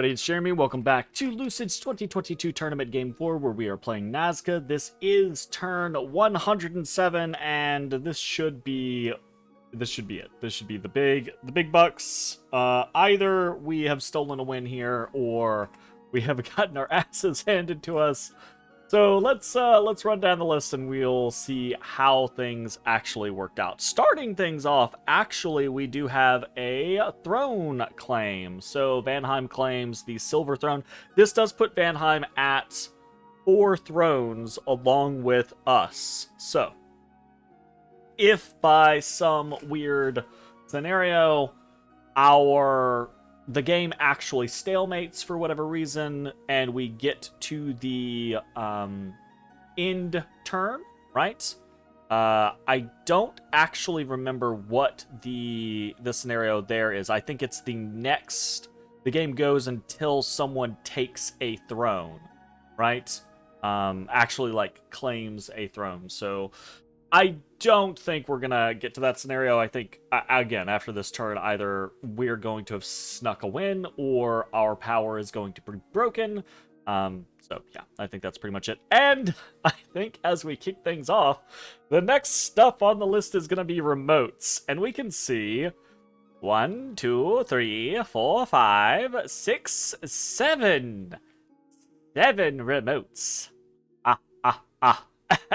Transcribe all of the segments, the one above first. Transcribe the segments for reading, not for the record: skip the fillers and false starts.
Everybody, it's Jeremy. Welcome back to Lucid's 2022 Tournament Game 4, where we are playing Nazca. This is turn 107, and this should be it. This should be the big bucks. Either we have stolen a win here, or we have gotten our asses handed to us. So let's run down the list and we'll see how things actually worked out. Starting things off, actually, we do have a throne claim. So Vanheim claims the Silver Throne. This does put Vanheim at 4 thrones along with us. So if by some weird scenario the game actually stalemates for whatever reason, and we get to the end turn, right? I don't actually remember what the scenario there is. I think it's the game goes until someone takes a throne, right? Actually, like, claims a throne. So I don't think we're gonna get to that scenario. I think, again, after this turn, either we're going to have snuck a win or our power is going to be broken. So, yeah, I think that's pretty much it. And I think as we kick things off, the next stuff on the list is gonna be remotes. And we can see 1, 2, 3, 4, 5, 6, 7. 7 remotes.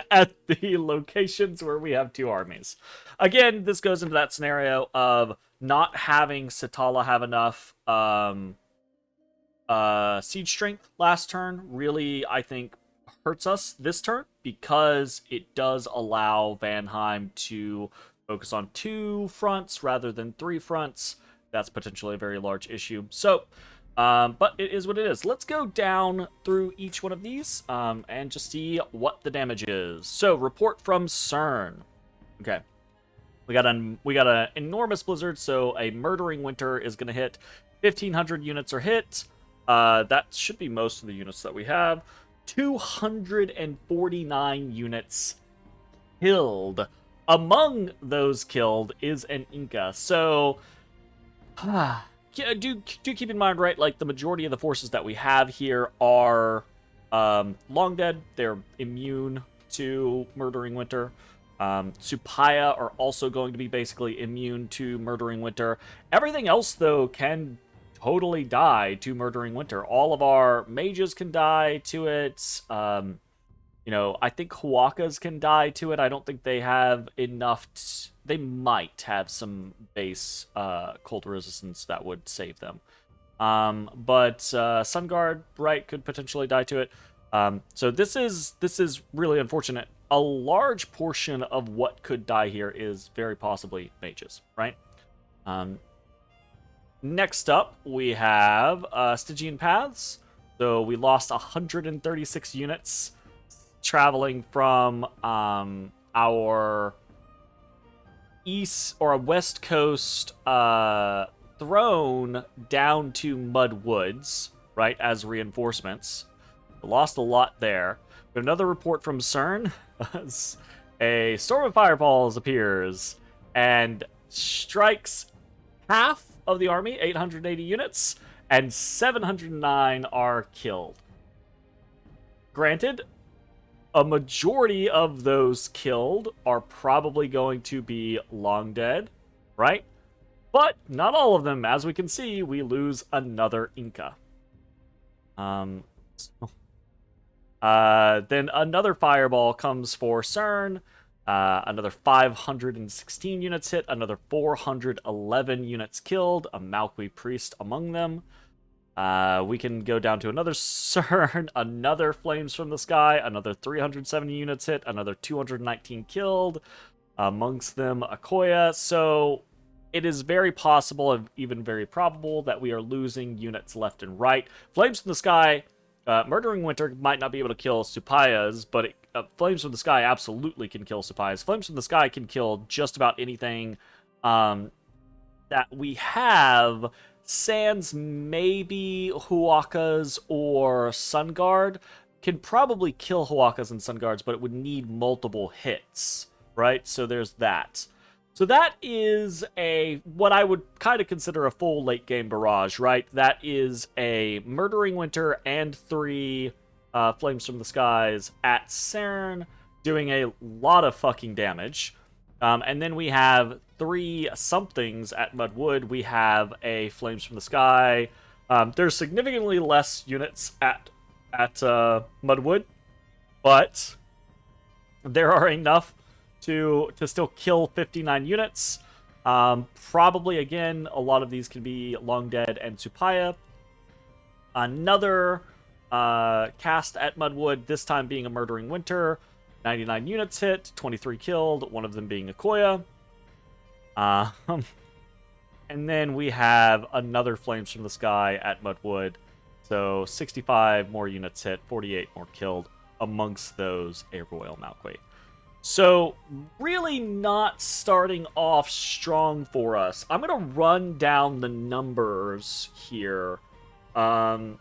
At the locations where we have 2 armies. Again, this goes into that scenario of not having Satala have enough siege strength last turn. Really, I think, hurts us this turn because it does allow Vanheim to focus on 2 fronts rather than 3 fronts. That's potentially a very large issue. So, but it is what it is. Let's go down through each one of these and just see what the damage is. So, report from CERN. Okay. We got an enormous blizzard, so a murdering winter is going to hit. 1,500 units are hit. That should be most of the units that we have. 249 units killed. Among those killed is an Inca. So, do keep in mind, right, like, the majority of the forces that we have here are long dead. They're immune to Murdering Winter. Supaya are also going to be basically immune to Murdering Winter. Everything else, though, can totally die to Murdering Winter. All of our mages can die to it. You know, I think Huacas can die to it. I don't think they have enough. They might have some base cold resistance that would save them. But Sun Guard, right, could potentially die to it. So this is really unfortunate. A large portion of what could die here is very possibly mages, right? Next up, we have Stygian Paths. So we lost 136 units traveling from our east or a west coast throne down to Mud Woods, right, as reinforcements. We lost a lot there. But another report from CERN. A storm of fireballs appears and strikes half of the army, 880 units, and 709 are killed. Granted, a majority of those killed are probably going to be long dead, right? But not all of them. As we can see, we lose another Inca. Then another fireball comes for CERN. Another 516 units hit. Another 411 units killed. A Malqui priest among them. We can go down to another CERN, another Flames from the Sky, another 370 units hit, another 219 killed, amongst them Akoya. So it is very possible, and even very probable, that we are losing units left and right. Flames from the Sky, Murdering Winter might not be able to kill Supayas, but Flames from the Sky absolutely can kill Supayas. Flames from the Sky can kill just about anything that we have. Sans maybe Huacas or Sun Guard can probably kill Huacas and Sun Guards, but it would need multiple hits, right? So there's that. So that is what I would kind of consider a full late game barrage, right? That is a Murdering Winter and 3 Flames from the Skies at CERN, doing a lot of fucking damage. And then we have 3 somethings at Mudwood. We have a Flames from the Sky. There's significantly less units at Mudwood, but there are enough to still kill 59 units. Probably, again, a lot of these can be Long Dead and Supaya. Another cast at Mudwood, this time being a Murdering Winter. 99 units hit, 23 killed, one of them being a Koya. And then we have another Flames from the Sky at Mudwood. So 65 more units hit, 48 more killed. Amongst those, a Royal Malquate. So really not starting off strong for us. I'm going to run down the numbers here. Remotes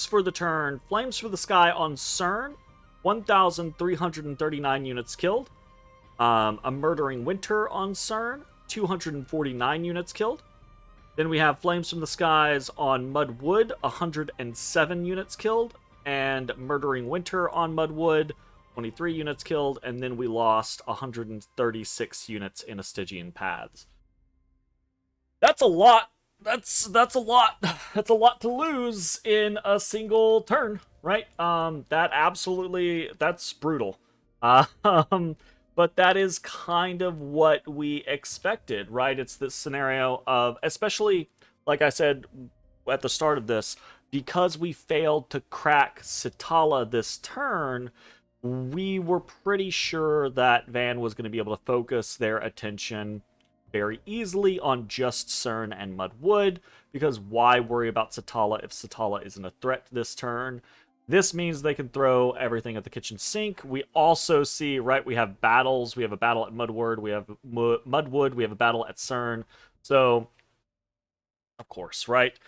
for the turn. Flames for the Sky on CERN. 1,339 units killed. A Murdering Winter on CERN. 249 units killed. Then we have Flames from the Skies on Mudwood. 107 units killed. And Murdering Winter on Mudwood. 23 units killed. And then we lost 136 units in Stygian Paths. That's a lot. That's a lot. That's a lot to lose in a single turn, right? That's brutal. But that is kind of what we expected, right? It's this scenario of, especially, like I said at the start of this, because we failed to crack Sitala this turn, we were pretty sure that Van was going to be able to focus their attention very easily on just CERN and Mudwood, because why worry about Sitala if Sitala isn't a threat this turn? This means they can throw everything at the kitchen sink. We also see, right, we have battles. We have a battle at Mudwood. We have Mudwood. We have a battle at CERN. So, of course, right?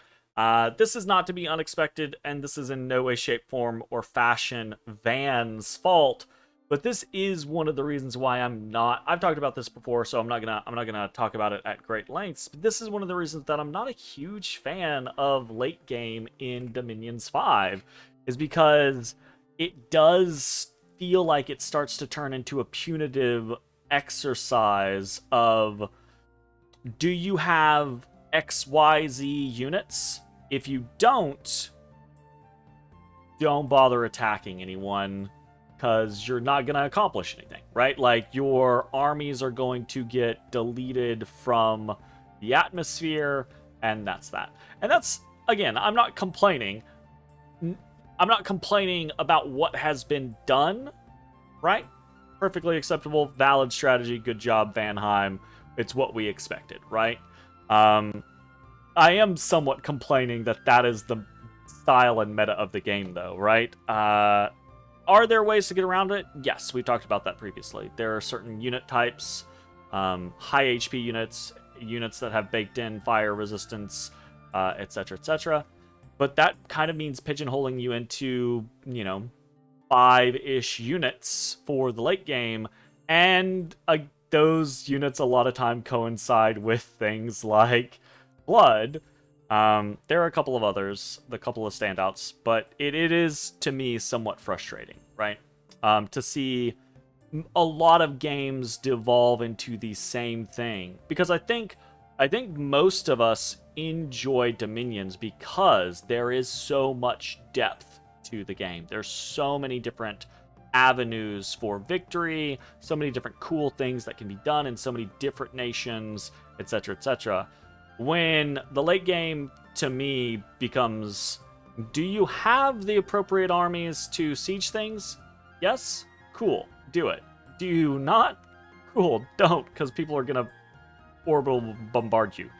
This is not to be unexpected, and this is in no way, shape, form, or fashion Van's fault. But this is one of the reasons why I've talked about this before, so I'm not gonna talk about it at great lengths. But this is one of the reasons that I'm not a huge fan of late game in Dominions 5, is because it does feel like it starts to turn into a punitive exercise of, do you have XYZ units? If you don't bother attacking anyone, because you're not going to accomplish anything, right? Like, your armies are going to get deleted from the atmosphere, and that's that. And that's, again, I'm not complaining. I'm not complaining about what has been done, right? Perfectly acceptable, valid strategy, good job, Vanheim. It's what we expected, right? I am somewhat complaining that is the style and meta of the game, though, right? Are there ways to get around it? Yes, we talked about that previously. There are certain unit types, high HP units, units that have baked in fire resistance, etc., etc. But that kind of means pigeonholing you into, 5-ish units for the late game, and those units a lot of time coincide with things like Blood. There are a couple of others, the couple of standouts, but it is, to me, somewhat frustrating, right? To see a lot of games devolve into the same thing. Because I think most of us enjoy Dominions because there is so much depth to the game. There's so many different avenues for victory, so many different cool things that can be done in so many different nations, etc., etc. When the late game, to me, becomes, do you have the appropriate armies to siege things? Yes? Cool. Do it. Do you not? Cool. Don't, because people are going to orbital bombard you.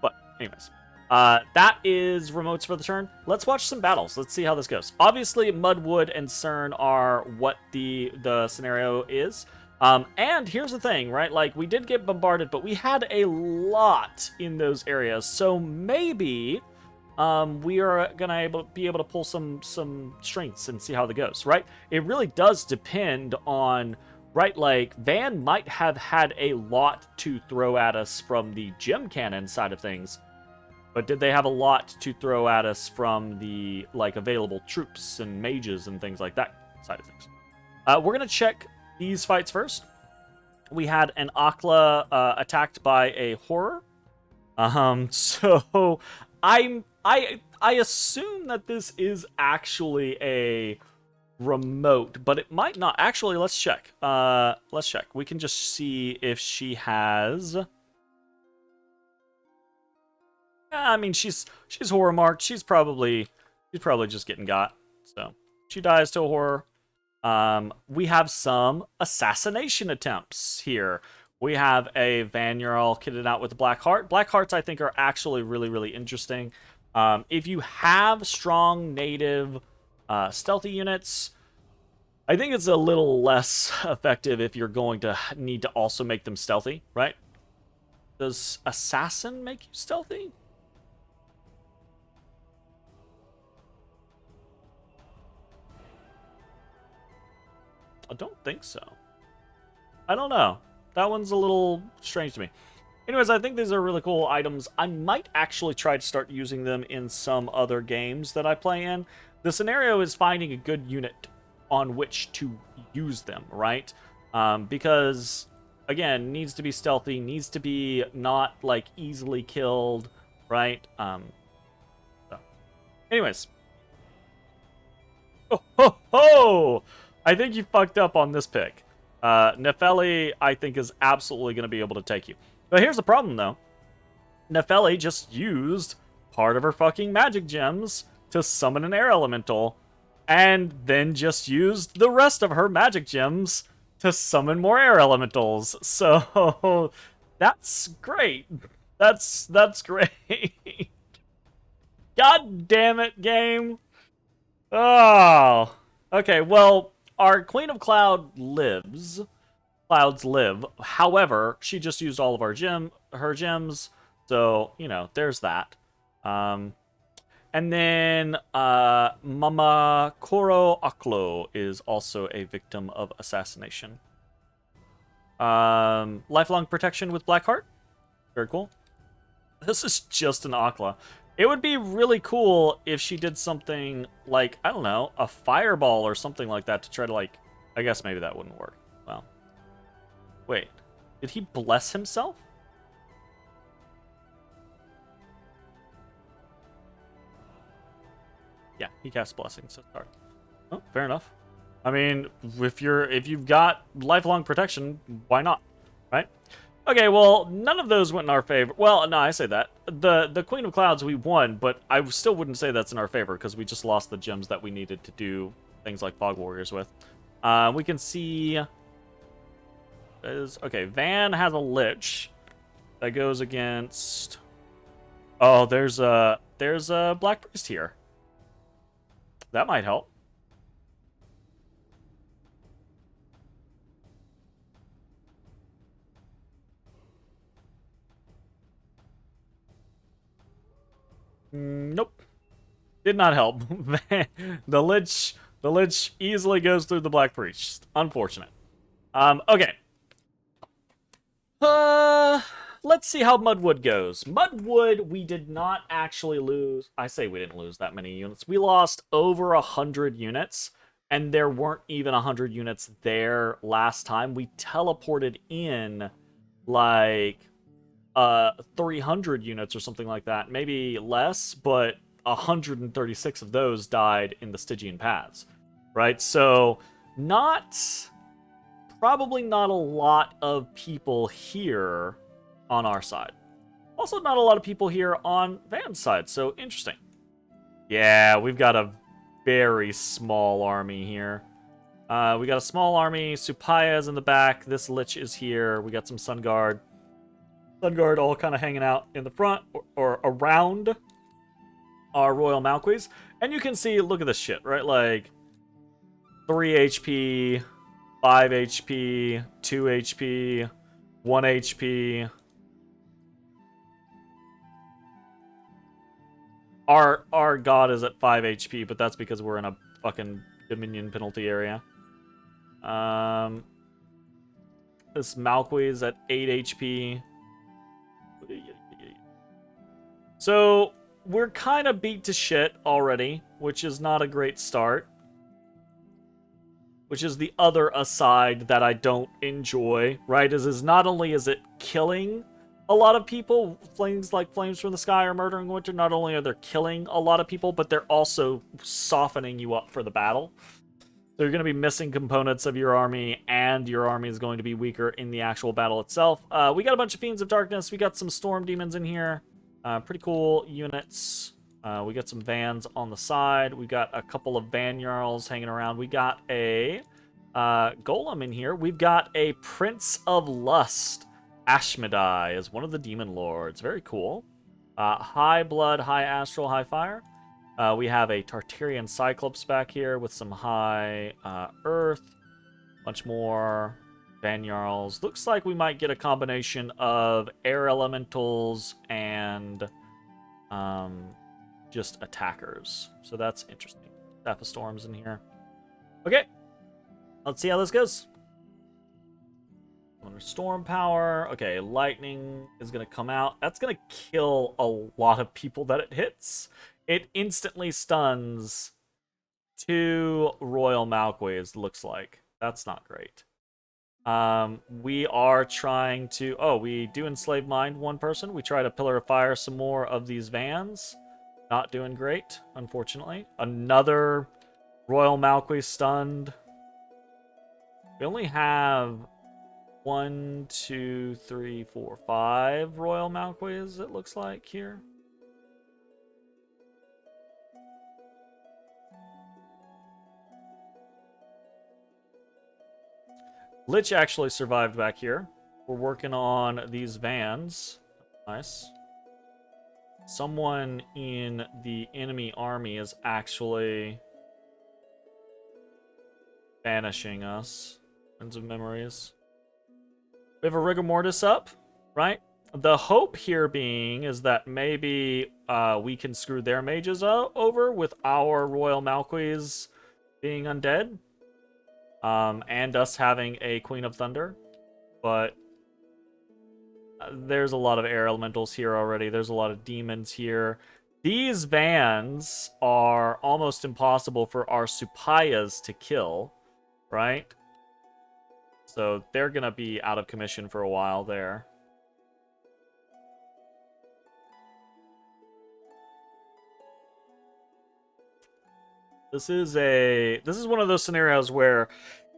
But, anyways. That is remotes for the turn. Let's watch some battles. Let's see how this goes. Obviously, Mudwood and CERN are what the scenario is. And here's the thing, right? Like, we did get bombarded, but we had a lot in those areas. So maybe we are gonna be able to pull some strengths and see how that goes, right? It really does depend on right? Like, Van might have had a lot to throw at us from the gem cannon side of things, but did they have a lot to throw at us from the, like, available troops and mages and things like that side of things? We're going to check these fights first. We had an Akla attacked by a horror. So I assume that this is actually a remote, but it might not. Actually, let's check. Let's check. We can just see if she has. I mean, she's horror marked. She's probably just getting got. So she dies to a horror. We have some assassination attempts here. We have a Van Ural kitted out with a Black Heart. Black Hearts, I think, are actually really, really interesting. If you have strong native stealthy units, I think it's a little less effective if you're going to need to also make them stealthy, right? Does Assassin make you stealthy? I don't think so. I don't know. That one's a little strange to me. Anyways, I think these are really cool items. I might actually try to start using them in some other games that I play in. The scenario is finding a good unit on which to use them, right? Because, again, needs to be stealthy, needs to be not, like, easily killed, right? So. Anyways. Oh, ho, ho! I think you fucked up on this pick. Nefeli, I think, is absolutely going to be able to take you. But here's the problem, though. Nefeli just used part of her fucking magic gems to summon an air elemental, and then just used the rest of her magic gems to summon more air elementals. So, that's great. That's great. God damn it, game. Oh. Okay, well, our Queen of Clouds live. However, she just used all of her gems. So, you know, there's that. And then Mama Koro Aklo is also a victim of assassination. Lifelong protection with Blackheart. Very cool. This is just an Akla. It would be really cool if she did something like, I don't know, a fireball or something like that to try to, like, I guess maybe that wouldn't work. Well, wait, did he bless himself? Yeah, he cast blessing, so sorry. Oh, fair enough. I mean, if you've got lifelong protection, why not, right? Okay, well, none of those went in our favor. Well, no, I say that. The Queen of Clouds, we won, but I still wouldn't say that's in our favor because we just lost the gems that we needed to do things like Fog Warriors with. We can see... Okay, Van has a Lich that goes against... Oh, there's a Black Priest here. That might help. Nope. Did not help. The Lich easily goes through the Black Priest. Unfortunate. Okay. Let's see how Mudwood goes. Mudwood, we did not actually lose. I say we didn't lose that many units. We lost over 100 units, and there weren't even 100 units there last time. We teleported in, like... 300 units or something like that, maybe less, but 136 of those died in the Stygian paths, right? So probably not a lot of people here on our side. Also not a lot of people here on Van's side, so interesting. Yeah, we've got a very small army here. We got a small army, Supaya's in the back, this Lich is here, we got some Sun Guard all kind of hanging out in the front or around our Royal Malquis. And you can see, look at this shit, right? Like 3 HP, 5 HP, 2 HP, 1 HP. Our god is at 5 HP, but that's because we're in a fucking Dominion penalty area. This Malquiz at 8 HP. So, we're kind of beat to shit already, which is not a great start. Which is the other aside that I don't enjoy, right? Is not only is it killing a lot of people, things like Flames from the Sky or Murdering Winter, not only are they killing a lot of people, but they're also softening you up for the battle. So you're going to be missing components of your army, and your army is going to be weaker in the actual battle itself. We got a bunch of Fiends of Darkness. We got some Storm Demons in here. Pretty cool units. We got some Vans on the side. We got a couple of Van Jarls hanging around. We got a Golem in here. We've got a Prince of Lust. Ashmedai as one of the Demon Lords. Very cool. High Blood, High Astral, High Fire. We have a Tartarian Cyclops back here with some high Earth. Bunch more Van Jarls. Looks like we might get a combination of Air Elementals and just attackers. So that's interesting. Staff of Storms in here. Okay. Let's see how this goes. Storm power. Okay, lightning is going to come out. That's going to kill a lot of people that it hits. It instantly stuns 2 Royal Malquiz, looks like. That's not great. We are trying to... Oh, we do Enslave Mind one person. We try to Pillar of Fire some more of these Vans. Not doing great, unfortunately. Another Royal Malquiz stunned. We only have 1, 2, 3, 4, 5 Royal Malquiz, it looks like, here. Lich actually survived back here. We're working on these Vans. Nice. Someone in the enemy army is actually banishing us. Friends of Memories. We have a Rigor Mortis up, right? The hope here being is that maybe we can screw their mages over with our Royal Malquiz being undead. And us having a Queen of Thunder. But there's a lot of air elementals here already. There's a lot of demons here. These Vans are almost impossible for our Supayas to kill, right? So they're going to be out of commission for a while there. This is one of those scenarios where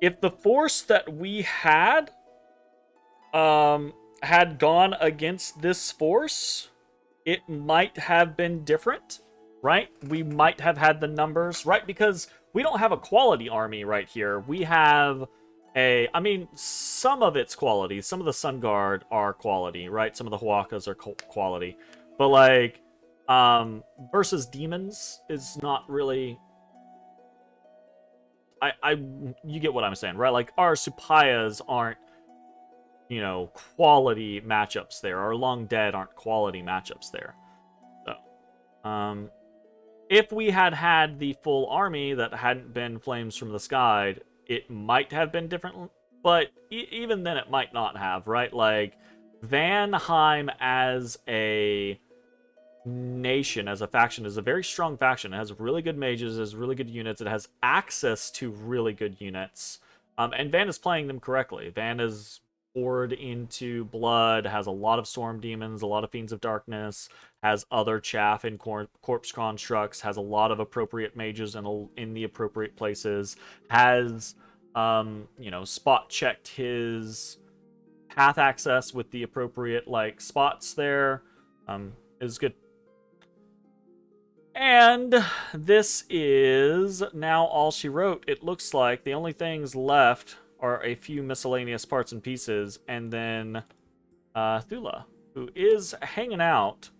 if the force that we had gone against this force, it might have been different, right? We might have had the numbers, right? Because we don't have a quality army right here. We have I mean, some of it's quality. Some of the Sun Guard are quality, right? Some of the Huacas are quality. But, like, versus demons is not really... you get what I'm saying, right? Like, our Supayas aren't, you know, quality matchups there. Our Long Dead aren't quality matchups there. So, if we had had the full army that hadn't been Flames from the Sky, it might have been different, but even then it might not have, right? Like, Vanheim as a nation, as a faction, is a very strong faction. It has really good mages, it has really good units, it has access to really good units. And Van is playing them correctly. Van is poured into blood, has a lot of storm demons, a lot of fiends of darkness, has other chaff in corpse constructs, has a lot of appropriate mages in the appropriate places, has you know, spot checked his path access with the appropriate like spots there. Is good. And this is now all she wrote. It looks like the only things left are a few miscellaneous parts and pieces, and then Thula, who is hanging out,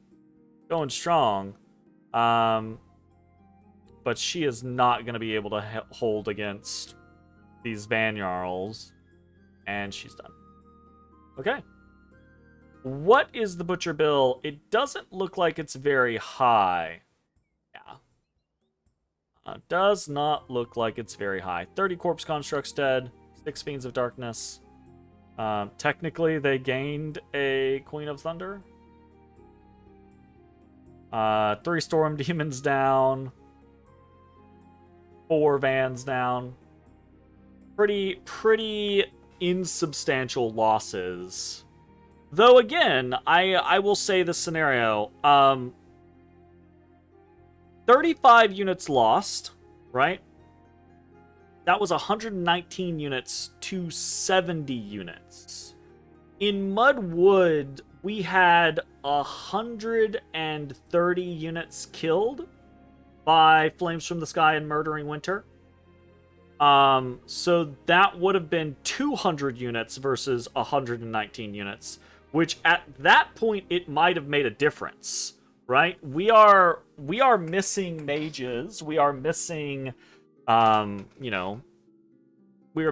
going strong, but she is not going to be able to hold against these Van Jarls, and she's done. Okay. What is the Butcher Bill? It doesn't look like it's very high. Yeah. Does not look like it's very high. 30 Corpse Constructs dead. 6 Fiends of Darkness. Technically, they gained a Queen of Thunder. 3 Storm Demons down. 4 Vans down. Pretty insubstantial losses. Though again, I will say this scenario. 35 units lost, right? That was 119 units to 70 units. In Mudwood, we had 130 units killed by Flames from the Sky and Murdering Winter. So that would have been 200 units versus 119 units, which at that point it might have made a difference, right? We are missing mages. We are missing, we are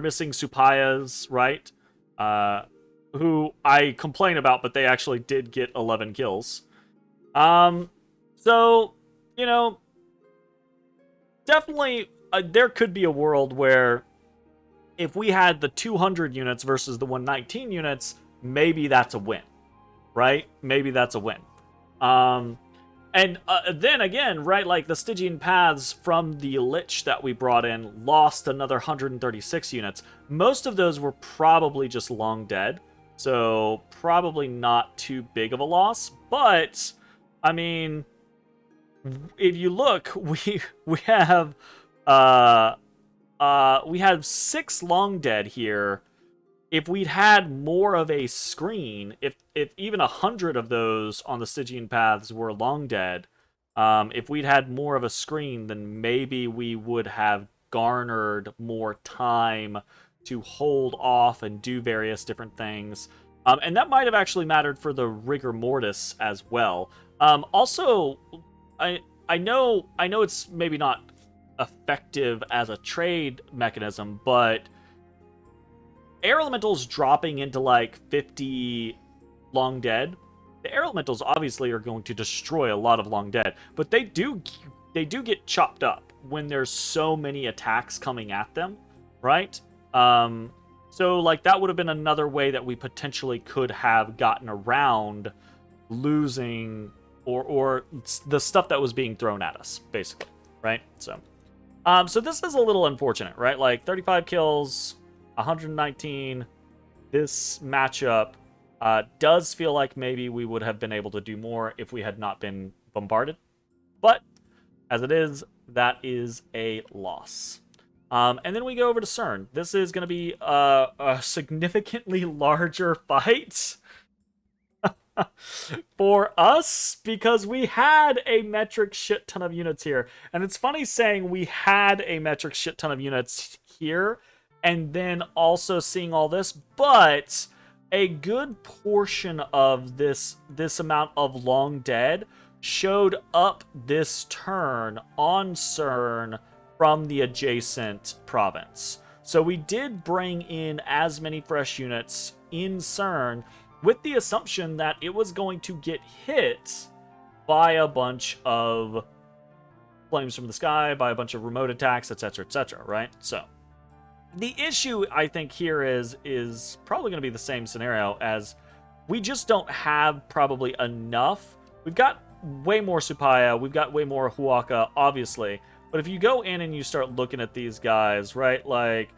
missing Supayas, right? Who I complain about, but they actually did get 11 kills. So, definitely there could be a world where if we had the 200 units versus the 119 units, maybe that's a win, right? Maybe that's a win. And then again, right, like the Stygian Paths from the Lich that we brought in lost another 136 units. Most of those were probably just long dead, so probably not too big of a loss. But, I mean, if you look, we have 6 long dead here. If we'd had more of a screen, if even 100 of those on the Stygian Paths were long dead, if we'd had more of a screen, then maybe we would have garnered more time to hold off and do various different things. And that might have actually mattered for the Rigor Mortis as well. Also, I know it's maybe not effective as a trade mechanism, but Air Elementals dropping into like 50 long dead. The Air Elementals obviously are going to destroy a lot of long dead, but they do get chopped up when there's so many attacks coming at them, right? So like that would have been another way that we potentially could have gotten around losing or the stuff that was being thrown at us, basically, right? So this is a little unfortunate, right? Like 35 kills, 119. This matchup does feel like maybe we would have been able to do more if we had not been bombarded. But as it is, that is a loss. And then we go over to CERN. This is going to be a significantly larger fight for us because we had a metric shit ton of units here. And it's funny saying we had a metric shit ton of units here and then also seeing all this, but a good portion of this amount of long dead showed up this turn on CERN from the adjacent province. So we did bring in as many fresh units in CERN with the assumption that it was going to get hit by a bunch of Flames from the Sky, by a bunch of remote attacks, etc., right? So the issue, I think, here is probably going to be the same scenario as we just don't have probably enough. We've got way more Supaya, we've got way more Huaka, obviously. But if you go in and you start looking at these guys, right, like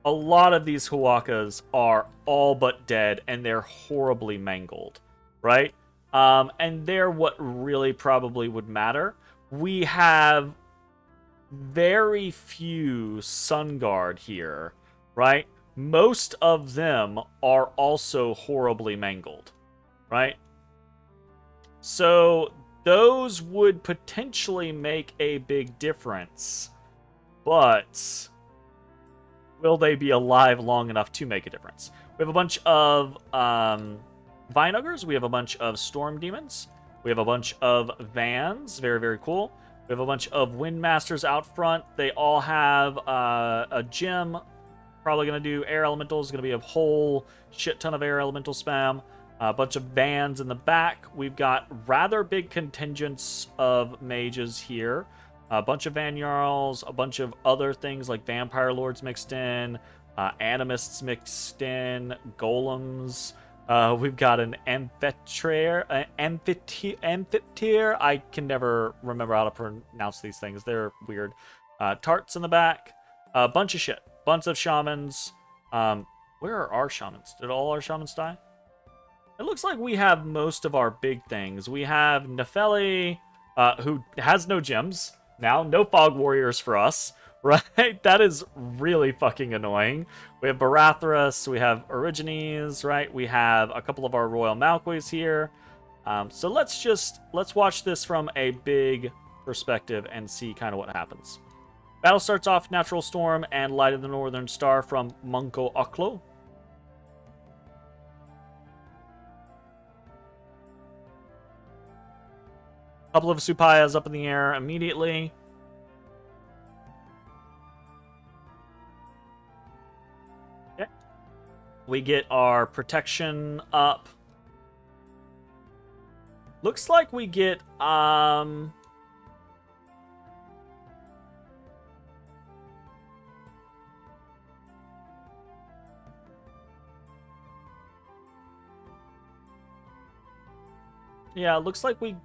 a lot of these Huakas are all but dead and they're horribly mangled, right? And they're what really probably would matter. We have very few Sun Guard here, right? Most of them are also horribly mangled, right? So those would potentially make a big difference, but will they be alive long enough to make a difference? We have a bunch of Vinehuggers, we have a bunch of Storm Demons, we have a bunch of Vans, very, very cool. We have a bunch of Windmasters out front. They all have a gem. Probably going to do Air Elementals. Going to be a whole shit ton of Air Elemental spam. A bunch of Vans in the back. We've got rather big contingents of mages here. A bunch of Van Jarls. A bunch of other things like Vampire Lords mixed in. Animists mixed in, golems. We've got an amphitheater. I can never remember how to pronounce these things. They're weird. Tarts in the back. A bunch of shit. Bunch of shamans. Where are our shamans? Did all our shamans die? It looks like we have most of our big things. We have Nefeli, who has no gems. Now, no fog warriors for us. Right? That is really fucking annoying. We have Barathras, we have Origines, right? We have a couple of our Royal Malquis here. So let's watch this from a big perspective and see kind of what happens. Battle starts off Natural Storm and Light of the Northern Star from Munko Oklo. Couple of Supayas up in the air immediately. We get our protection up. Looks like we get, yeah, it looks like we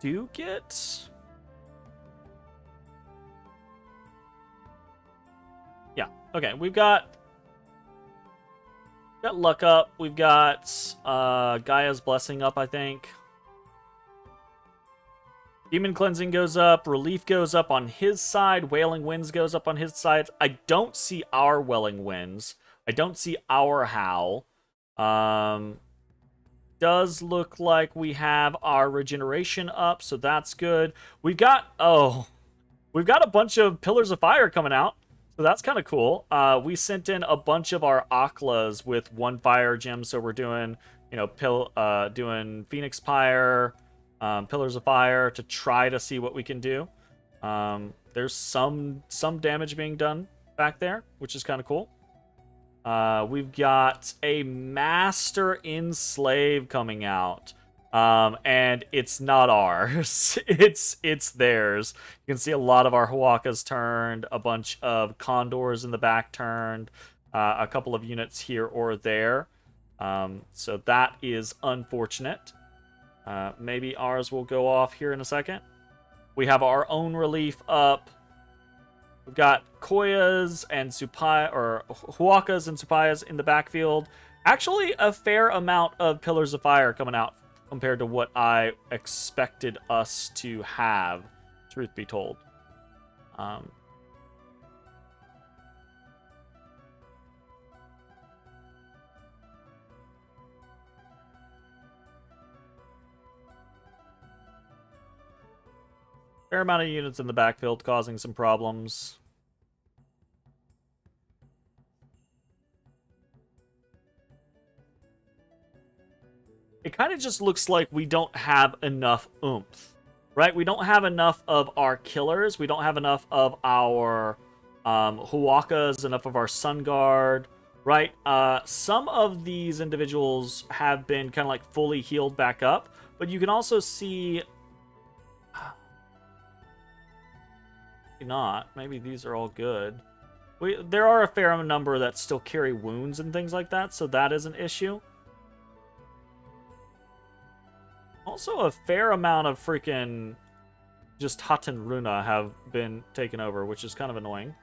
do get... Yeah, okay, we've got luck up. We've got Gaia's Blessing up, I think. Demon Cleansing goes up. Relief goes up on his side. Wailing Winds goes up on his side. I don't see our Wailing Winds. I don't see our Howl. Does look like we have our Regeneration up, so that's good. We've got a bunch of Pillars of Fire coming out. So that's kind of cool. We sent in a bunch of our Aklas with 1 fire gem, so we're doing, doing Phoenix Pyre, Pillars of Fire to try to see what we can do. There's some damage being done back there, which is kind of cool. We've got a Master Enslave coming out. And it's not ours. It's theirs. You can see a lot of our Huacas turned, a bunch of Condors in the back turned, a couple of units here or there. So that is unfortunate. Maybe ours will go off here in a second. We have our own relief up. We've got Koyas and or Huacas and Supayas in the backfield. Actually, a fair amount of Pillars of Fire coming out compared to what I expected us to have, truth be told. Fair amount of units in the backfield causing some problems. It kind of just looks like we don't have enough oomph, right? We don't have enough of our killers. We don't have enough of our Huacas, enough of our Sun Guard, right? Some of these individuals have been kind of like fully healed back up, but you can also see... Not. Maybe these are all good. There are a fair number that still carry wounds and things like that, so that is an issue. Also, a fair amount of freaking just Haten Runa have been taken over, which is kind of annoying.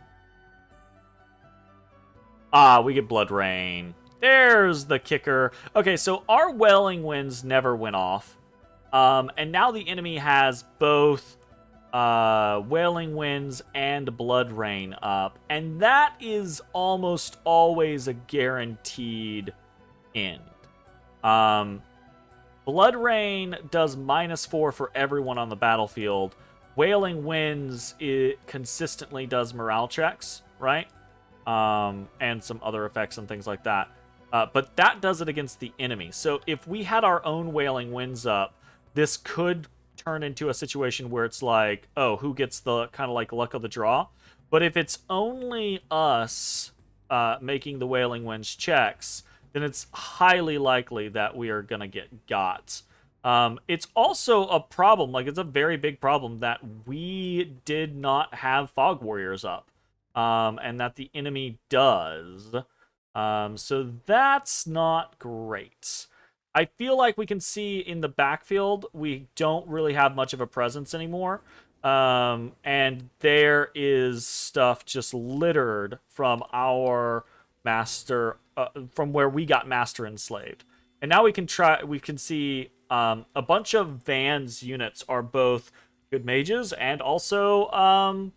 Ah, we get Blood Rain. There's the kicker. Okay, so our Wailing Winds never went off. And now the enemy has both Wailing Winds and Blood Rain up. And that is almost always a guaranteed end. Blood Rain does -4 for everyone on the battlefield. Wailing Winds, it consistently does morale checks, right? And some other effects and things like that. But that does it against the enemy. So if we had our own Wailing Winds up, this could turn into a situation where it's like, oh, who gets the kind of like luck of the draw? But if it's only us making the Wailing Winds checks, then it's highly likely that we are going to get got. It's also a problem, like it's a very big problem that we did not have Fog Warriors up. and that the enemy does. So that's not great. I feel like we can see in the backfield, we don't really have much of a presence anymore. And there is stuff just littered from our master, from where we got master enslaved. And now we can see a bunch of Van's units are both good mages and also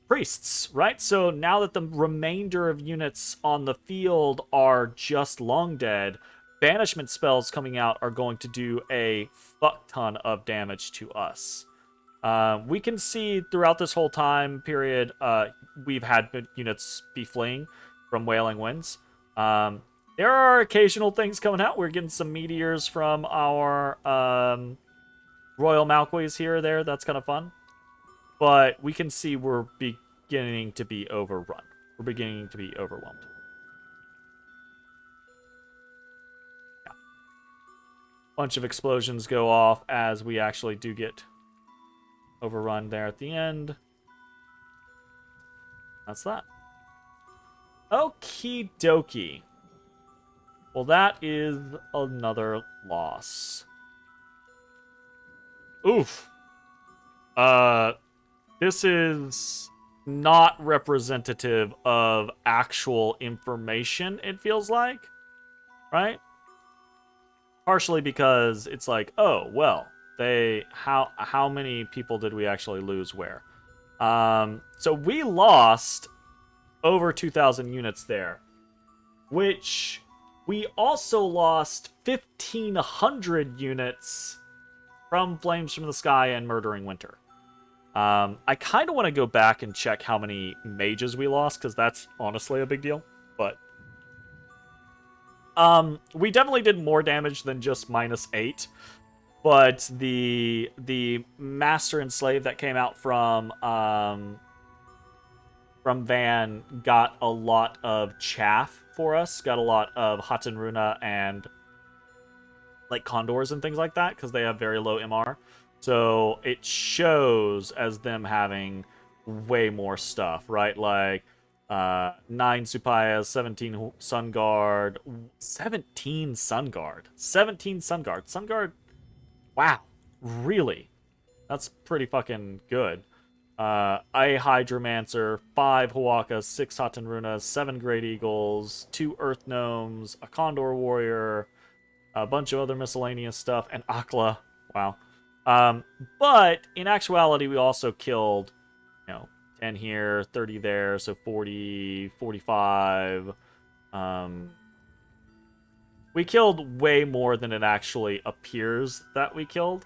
priests, right? So now that the remainder of units on the field are just long dead, banishment spells coming out are going to do a fuck ton of damage to us. We can see throughout this whole time period, we've had units be fleeing from Wailing Winds. There are occasional things coming out. We're getting some meteors from our Royal Malquis here or there. That's kind of fun. But we can see we're beginning to be overrun. We're beginning to be overwhelmed. Yeah. Bunch of explosions go off as we actually do get overrun there at the end. That's that. Okie dokie. Well, that is another loss. Oof. This is not representative of actual information, it feels like. Right? Partially because it's like, oh, well, how many people did we actually lose where? So we lost over 2,000 units there, which we also lost 1,500 units from Flames from the Sky and Murdering Winter. I kind of want to go back and check how many mages we lost, because that's honestly a big deal. But we definitely did more damage than just -8. But the Master and Slave that came out from Van got a lot of chaff for us. Got a lot of Hatenruna and like condors and things like that, because they have very low MR. So it shows as them having way more stuff, right? Like 9 Supayas, 17 Sun Guard, 17 Sun Guard, 17 Sun Guard. Sun Guard, wow, really? That's pretty fucking good. A Hydromancer, 5 Huakas, 6 Hatenrunas, 7 Great Eagles, 2 Earth Gnomes, a Condor Warrior, a bunch of other miscellaneous stuff, and Akla. Wow. But in actuality, we also killed, 10 here, 30 there, so 40, 45. We killed way more than it actually appears that we killed,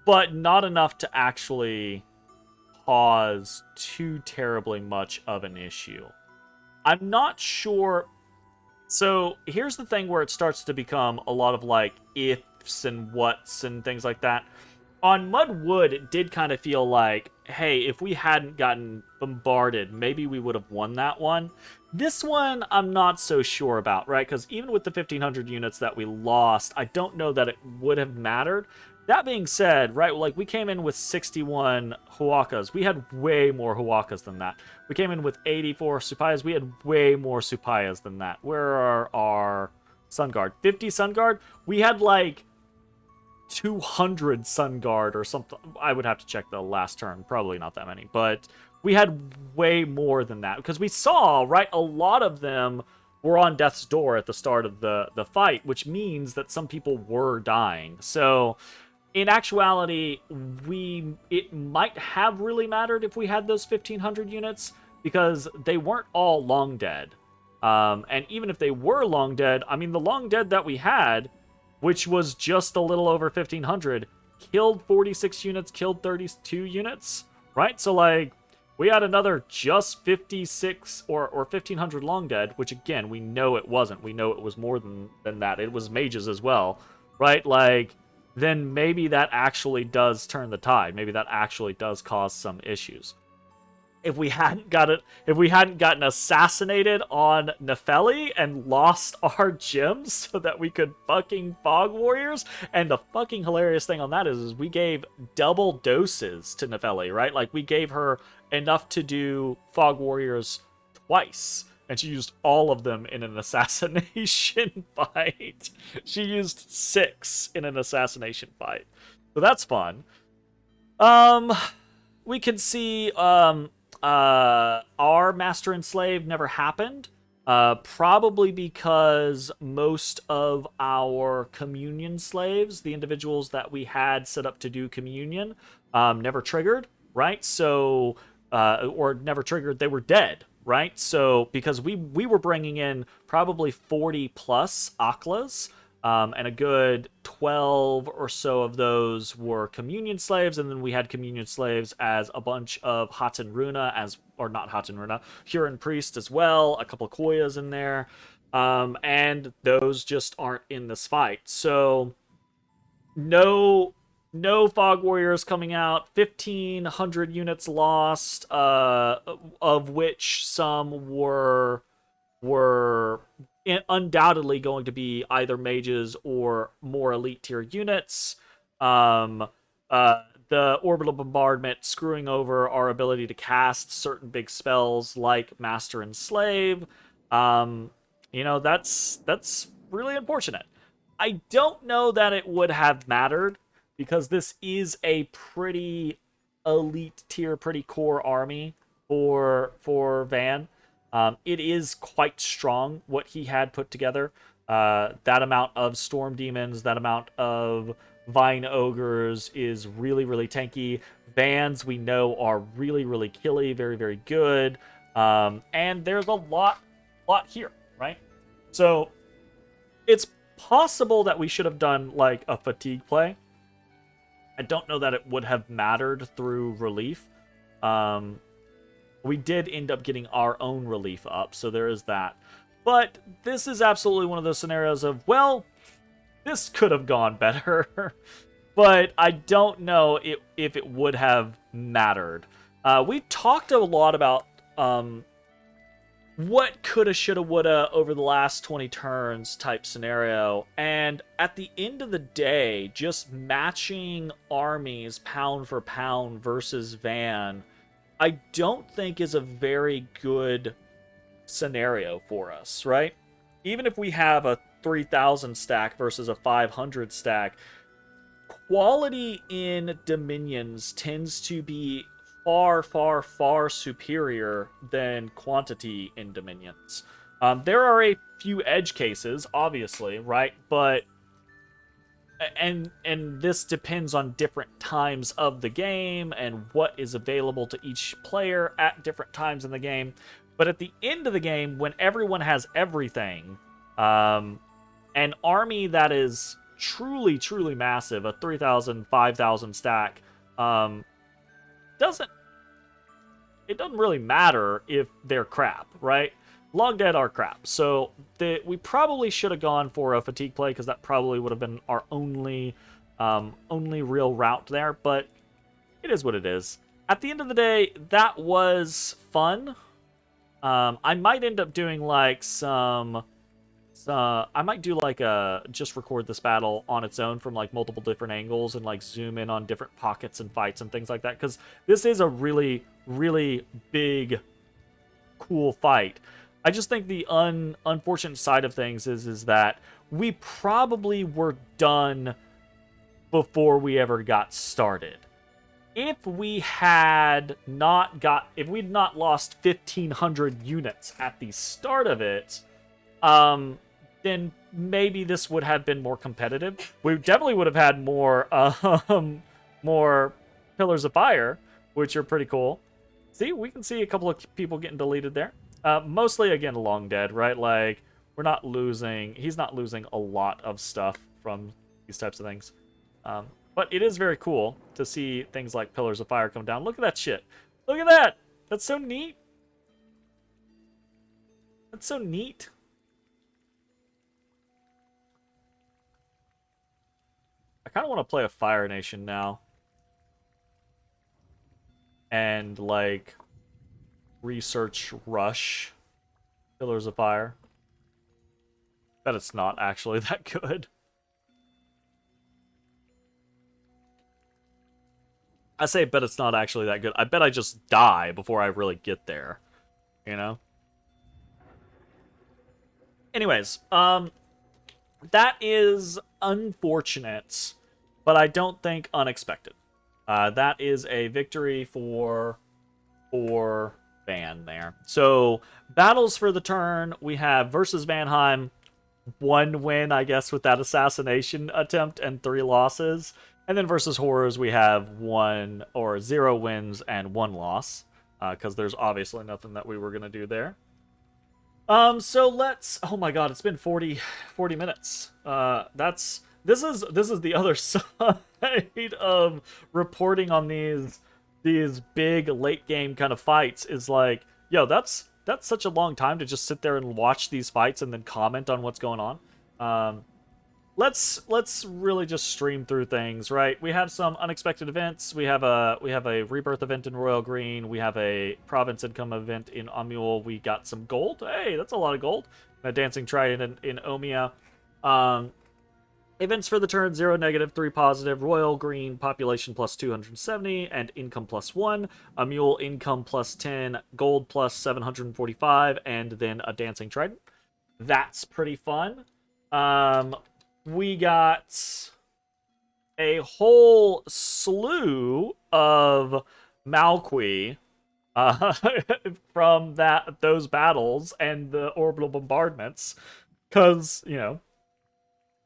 but not enough to actually cause too terribly much of an issue. I'm not sure. So here's the thing where it starts to become a lot of like ifs and whats and things like that. On Mudwood, it did kind of feel like, hey, if we hadn't gotten bombarded, maybe we would have won that one. This one, I'm not so sure about, right? Because even with the 1,500 units that we lost, I don't know that it would have mattered. That being said, right, like we came in with 61 Huakas. We had way more Huakas than that. We came in with 84 Supayas. We had way more Supayas than that. Where are our Sun Guard? 50 Sun Guard? We had like 200 Sun Guard or something. I would have to check the last turn. Probably not that many. But we had way more than that. Because we saw, right, a lot of them were on death's door at the start of the fight, which means that some people were dying. So in actuality, it might have really mattered if we had those 1,500 units, because they weren't all long dead. And even if they were long dead, I mean, the long dead that we had, which was just a little over 1,500, killed 46 units, killed 32 units, right? So, like, we had another just 56 or 1,500 long dead, which, again, we know it wasn't. We know it was more than that. It was mages as well, right? Like, then maybe that actually does turn the tide. Maybe that actually does cause some issues. If we hadn't gotten assassinated on Nefeli and lost our gems so that we could fucking Fog Warriors, and the fucking hilarious thing on that is we gave double doses to Nefeli, right? Like, we gave her enough to do Fog Warriors twice. And she used all of them in an assassination fight. She used 6 in an assassination fight. So that's fun. We can see our Master and Slave never happened. Probably because most of our communion slaves, the individuals that we had set up to do communion, never triggered, right? So, or never triggered, they were dead, right? So, because we were bringing in probably 40 plus Aklas, and a good 12 or so of those were communion slaves, and then we had communion slaves as a bunch of Haten Runa, or not Haten Runa, Huron Priest as well, a couple of Koyas in there, and those just aren't in this fight. So, no Fog Warriors coming out, 1,500 units lost, of which some were undoubtedly going to be either mages or more elite tier units. The orbital bombardment screwing over our ability to cast certain big spells like Master and Slave. That's really unfortunate. I don't know that it would have mattered, because this is a pretty elite tier, pretty core army for Van. It is quite strong what he had put together. That amount of storm demons, that amount of vine ogres is really, really tanky. Vans we know are really, really killy, very, very good. And there's a lot here, right? So it's possible that we should have done like a fatigue play. I don't know that it would have mattered through relief. We did end up getting our own relief up, so there is that. But this is absolutely one of those scenarios of, well, this could have gone better. But I don't know if it would have mattered. We talked a lot about what coulda, shoulda, woulda over the last 20 turns type scenario. And at the end of the day, just matching armies pound for pound versus Van, I don't think is a very good scenario for us, right? Even if we have a 3,000 stack versus a 500 stack, quality in Dominions tends to be far, far, far superior than quantity in Dominions. There are a few edge cases, obviously, right? But and this depends on different times of the game and what is available to each player at different times in the game. But at the end of the game, when everyone has everything, an army that is truly, truly massive, a 3,000, 5,000 stack, doesn't really matter if they're crap, right? Long Dead are crap. So we probably should have gone for a fatigue play, because that probably would have been our only real route there. But it is what it is. At the end of the day, that was fun. I might end up doing like I might do like just record this battle on its own from like multiple different angles and like zoom in on different pockets and fights and things like that, because this is a really, really big, cool fight. I just think the unfortunate side of things is that we probably were done before we ever got started. If we'd not lost 1,500 units at the start of it, then maybe this would have been more competitive. We definitely would have had more Pillars of Fire, which are pretty cool. See, we can see a couple of people getting deleted there. Mostly, again, Long Dead, right? Like, he's not losing a lot of stuff from these types of things. But it is very cool to see things like Pillars of Fire come down. Look at that shit. Look at that. That's so neat. That's so neat. I kind of want to play a Fire Nation now. And, like, research Rush Pillars of Fire. Bet it's not actually that good. I say bet it's not actually that good. I bet I just die before I really get there, you know? Anyways, that is unfortunate, but I don't think unexpected. That is a victory for Van there. So battles for the turn, we have versus Vanheim, 1 win, I guess, with that assassination attempt and 3 losses. And then versus Horrors, we have 0 wins and 1 loss, because there's obviously nothing that we were gonna do there. So let's. Oh my God, it's been 40 minutes. This is the other side of reporting on these big late game kind of fights. Is like, yo, that's such a long time to just sit there and watch these fights and then comment on what's going on. Let's really just stream through things, right? We have some unexpected events. We have a rebirth event in Royal Green. We have a province income event in Amul. We got some gold. Hey, that's a lot of gold. And a dancing trident in Omiya. Events for the turn: 0 negative, 3 positive. Royal Green population plus 270 and income plus 1. Amul income plus 10, gold plus 745, and then a dancing trident. That's pretty fun. We got a whole slew of Malqui from those battles and the orbital bombardments, because, you know,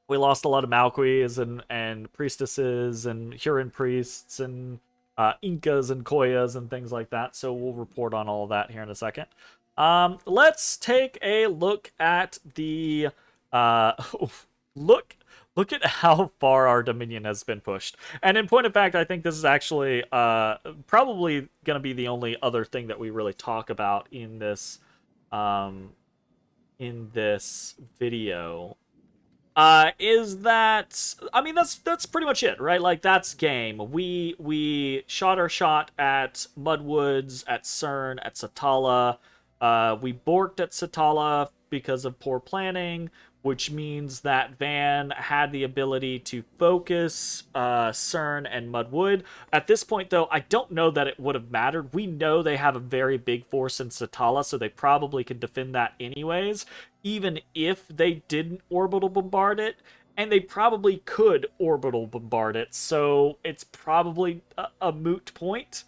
we lost a lot of Malquis and priestesses and Huron priests and Incas and Koyas and things like that, so we'll report on all of that here in a second. Let's take a look at the... Look at how far our Dominion has been pushed. And in point of fact, I think this is actually probably going to be the only other thing that we really talk about in this video. Is that, I mean, that's pretty much it, right? Like, that's game. We shot our shot at Mudwoods, at CERN, at Satala. We borked at Satala because of poor planning, which means that Van had the ability to focus CERN and Mudwood. At this point, though, I don't know that it would have mattered. We know they have a very big force in Satala, so they probably could defend that anyways, even if they didn't orbital bombard it, and they probably could orbital bombard it, so it's probably a moot point.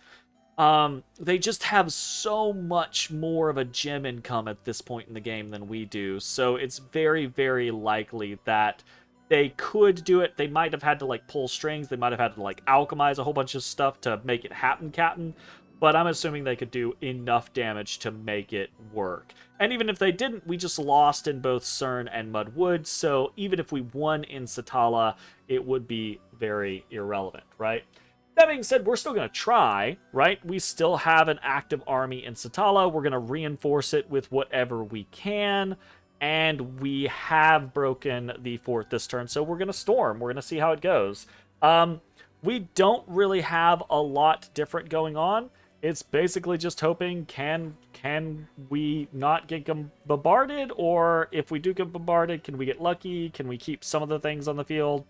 They just have so much more of a gem income at this point in the game than we do, so it's very, very likely that they could do it. They might have had to, like, pull strings. They might have had to, like, alchemize a whole bunch of stuff to make it happen, Captain. But I'm assuming they could do enough damage to make it work. And even if they didn't, we just lost in both CERN and Mudwood, so even if we won in Satala, it would be very irrelevant, right? That being said, we're still going to try, right? We still have an active army in Satala. We're going to reinforce it with whatever we can. And we have broken the fort this turn, so we're going to storm. We're going to see how it goes. We don't really have a lot different going on. It's basically just hoping, can we not get bombarded? Or if we do get bombarded, can we get lucky? Can we keep some of the things on the field?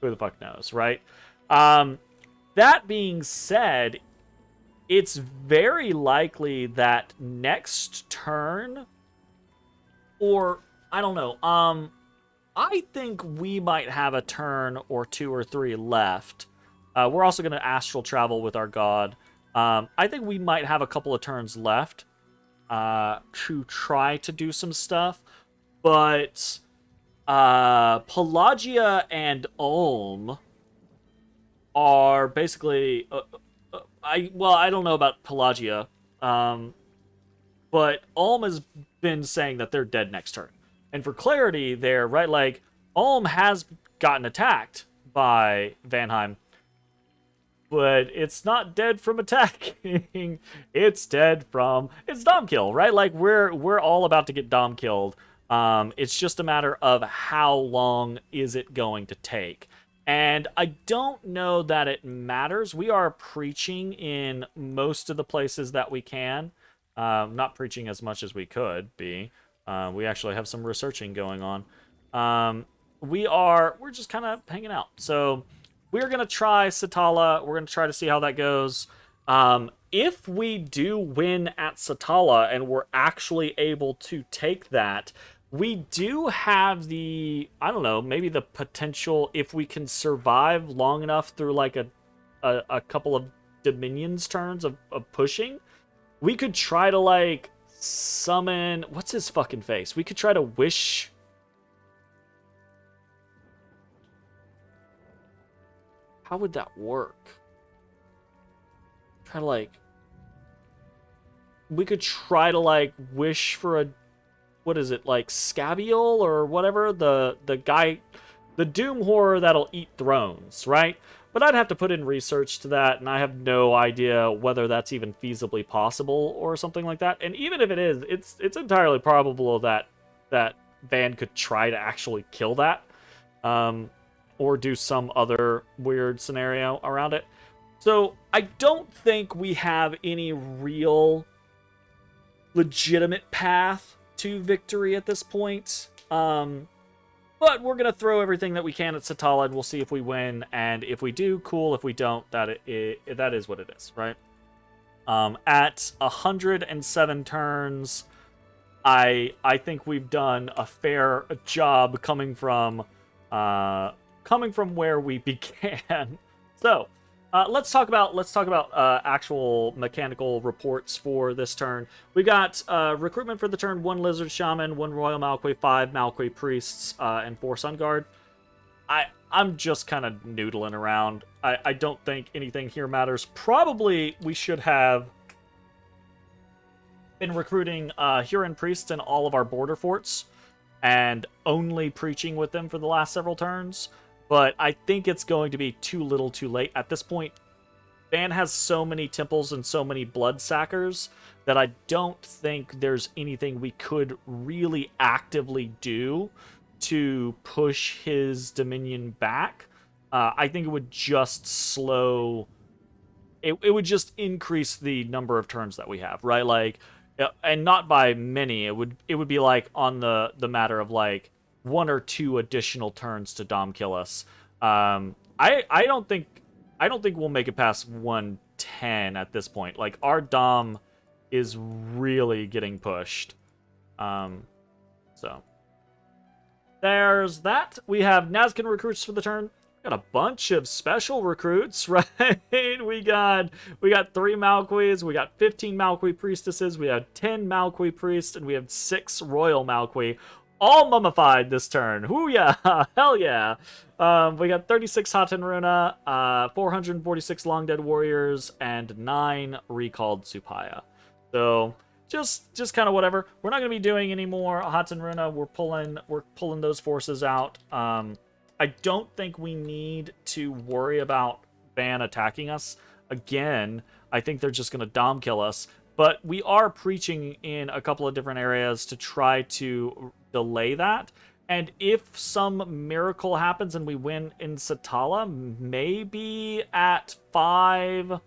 Who the fuck knows, right? That being said, it's very likely that next turn, or I don't know, I think we might have a turn or 2 or 3 left. We're also going to astral travel with our god. I think we might have a couple of turns left to try to do some stuff, but Pelagia and Ulm are basically I don't know about Pelagia, but Ulm has been saying that they're dead next turn. And for clarity there, right, like, Ulm has gotten attacked by Vanheim, but it's not dead from attacking. It's dead from, it's Dom kill, right? Like, we're all about to get Dom killed. It's just a matter of how long is it going to take. And I don't know that it matters. We are preaching in most of the places that we can. Not preaching as much as we could be. We actually have some researching going on. We're just kind of hanging out. So we're going to try Satala. We're going to try to see how that goes. If we do win at Satala and we're actually able to take that, we do have the, I don't know, maybe the potential, if we can survive long enough through like a couple of Dominion's turns of pushing, we could try to like summon, what's his fucking face? We could try to wish. How would that work? Try to like, we could try to like wish for a, what is it, like Scabiel or whatever, the guy, the Doom Horror that'll eat thrones, right? But I'd have to put in research to that, and I have no idea whether that's even feasibly possible or something like that. And even if it is, it's entirely probable that Van could try to actually kill that, or do some other weird scenario around it. So I don't think we have any real legitimate path to victory at this point. But we're going to throw everything that we can at Satala, and we'll see if we win. And if we do, cool. If we don't, that is what it is, right? At 107 turns, I think we've done a fair job coming from where we began. So let's talk about actual mechanical reports for this turn. We got recruitment for the turn: 1 Lizard Shaman, 1 Royal Malquay, 5 Malquay Priests, and 4 Sun Guard. I'm just kind of noodling around. I don't think anything here matters. Probably we should have been recruiting Huron Priests in all of our border forts and only preaching with them for the last several turns. But I think it's going to be too little too late. At this point, Van has so many temples and so many bloodsackers that I don't think there's anything we could really actively do to push his dominion back. I think it would just slow... It would just increase the number of turns that we have, right? Like, and not by many. It would be like on the matter of like 1 or 2 additional turns to Dom kill us. I don't think we'll make it past 110 at this point. Like, our Dom is really getting pushed. So there's that. We have Nazcan recruits for the turn. Got a bunch of special recruits, right? We got 3 Malquays, we got 15 Malquay priestesses, we have 10 Malquay priests, and we have 6 Royal Malquay. All mummified this turn. Hoo yeah, hell yeah. We got 36 Hatan Runa, 446 Long Dead Warriors, and 9 recalled Supaya. So just kind of whatever. We're not gonna be doing any more Hatan Runa. We're pulling those forces out. I don't think we need to worry about Van attacking us. Again, I think they're just gonna Dom kill us. But we are preaching in a couple of different areas to try to delay that. And if some miracle happens and we win in Satala, maybe at 5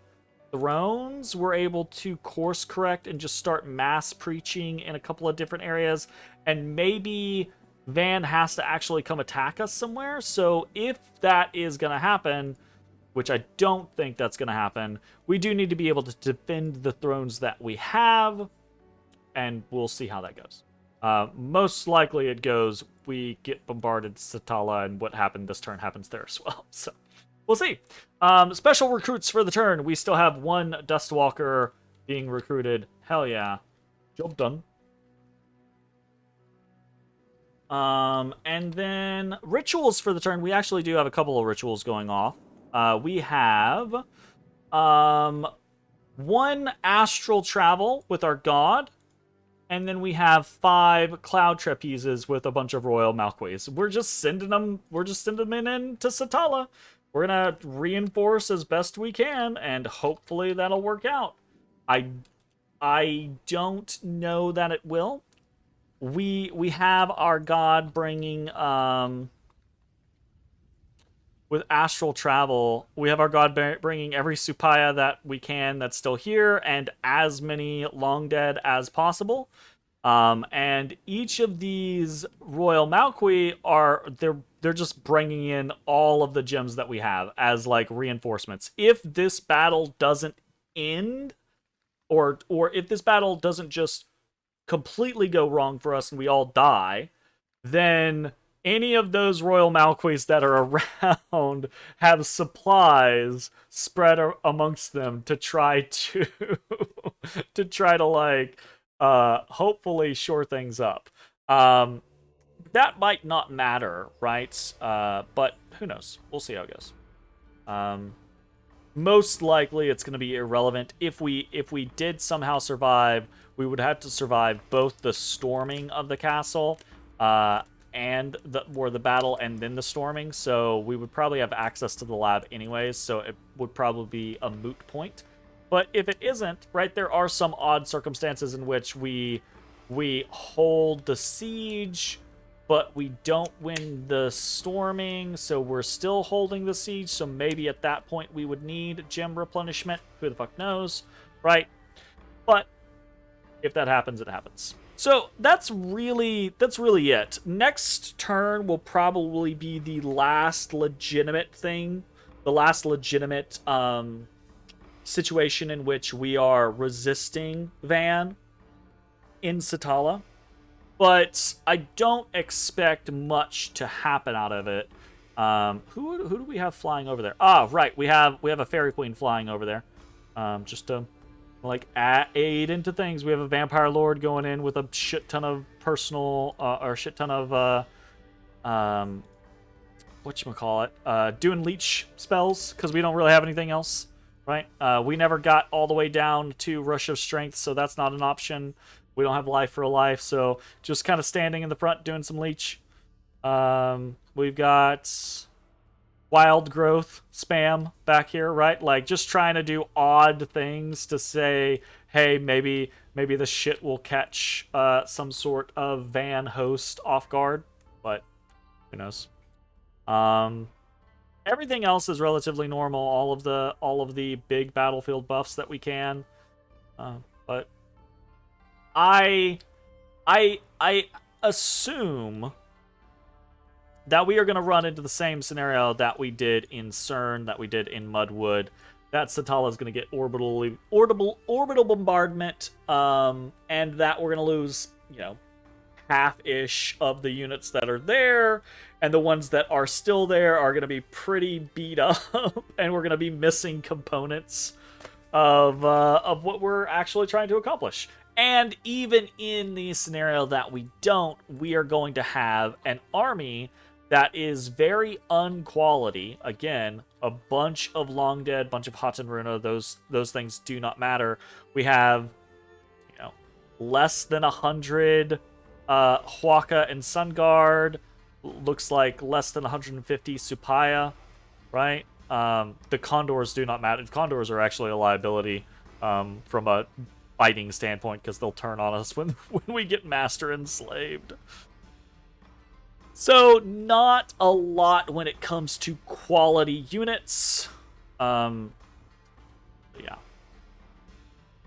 thrones, we're able to course correct and just start mass preaching in a couple of different areas. And maybe Van has to actually come attack us somewhere. So if that is going to happen, which I don't think that's going to happen, we do need to be able to defend the thrones that we have, and we'll see how that goes. Most likely it goes, we get bombarded Satala, and what happened this turn happens there as well. So we'll see. Special recruits for the turn. We still have 1 Dustwalker being recruited. Hell yeah. Job done. And then rituals for the turn. We actually do have a couple of rituals going off. We have 1 astral travel with our god, and then we have 5 cloud trapezes with a bunch of Royal Malquays. We're just sending them in to Satala. We're gonna reinforce as best we can, and hopefully that'll work out. I don't know that it will. We have our god bringing with astral travel, we have our god bringing every Supaya that we can that's still here, and as many long dead as possible. And each of these Royal Malquay they're they're just bringing in all of the gems that we have as like reinforcements. If this battle doesn't end, or if this battle doesn't just completely go wrong for us and we all die, then any of those royal Malquis that are around have supplies spread amongst them to try to to try to like hopefully shore things up. That might not matter, right? But who knows? We'll see how it goes. Most likely it's going to be irrelevant. If we did somehow survive, we would have to survive both the storming of the castle and the battle and then the storming. So we would probably have access to the lab anyways, so it would probably be a moot point. But if it isn't, right, there are some odd circumstances in which we hold the siege, but we don't win the storming, so we're still holding the siege, so maybe at that point we would need gem replenishment. Who the fuck knows, right? But if that happens, it happens. So that's really it. Next turn will probably be the last legitimate thing, the last legitimate situation in which we are resisting Van in Satala. But I don't expect much to happen out of it. Who do we have flying over there? Ah, right, we have a Fairy Queen flying over there. Just to like aid into things. We have a Vampire Lord going in with a shit ton of personal or shit ton of whatchamacallit, doing leech spells because we don't really have anything else, right? We never got all the way down to Rush of Strength, so that's not an option. We don't have life for a life, so just kind of standing in the front doing some leech. We've got wild growth spam back here, right? Like just trying to do odd things to say, hey, maybe the shit will catch some sort of Van host off guard, but who knows? Everything else is relatively normal. All of the big battlefield buffs that we can, but I assume that we are going to run into the same scenario that we did in CERN, that we did in Mudwood. That Satala is going to get orbital bombardment, and that we're going to lose, half-ish of the units that are there, and the ones that are still there are going to be pretty beat up, and we're going to be missing components of what we're actually trying to accomplish. And even in the scenario that we don't, we are going to have an army that is very unquality. Again, a bunch of Long Dead, bunch of Hatan Runa, those things do not matter. We have, less than 100 Huaca and Sun Guard. Looks like less than 150 Supaya, right? The Condors do not matter. The Condors are actually a liability from a fighting standpoint because they'll turn on us when we get master enslaved. So not a lot when it comes to quality units. Yeah.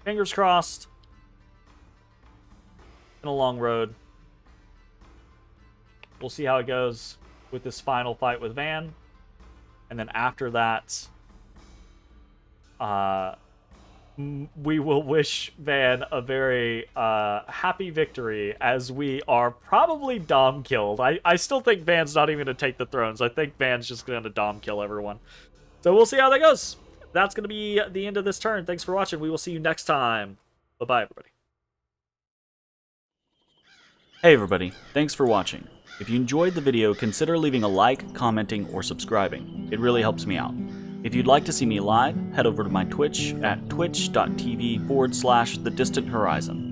Fingers crossed. Been a long road. We'll see how it goes with this final fight with Van. And then after that, we will wish Van a very happy victory as we are probably Dom killed. I still think Van's not even going to take the thrones. I think Van's just going to Dom kill everyone. So we'll see how that goes. That's going to be the end of this turn. Thanks for watching. We will see you next time. Bye-bye, everybody. Hey everybody, thanks for watching. If you enjoyed the video, consider leaving a like, commenting, or subscribing. It really helps me out. If you'd like to see me live, head over to my Twitch at twitch.tv/thedistanthorizon.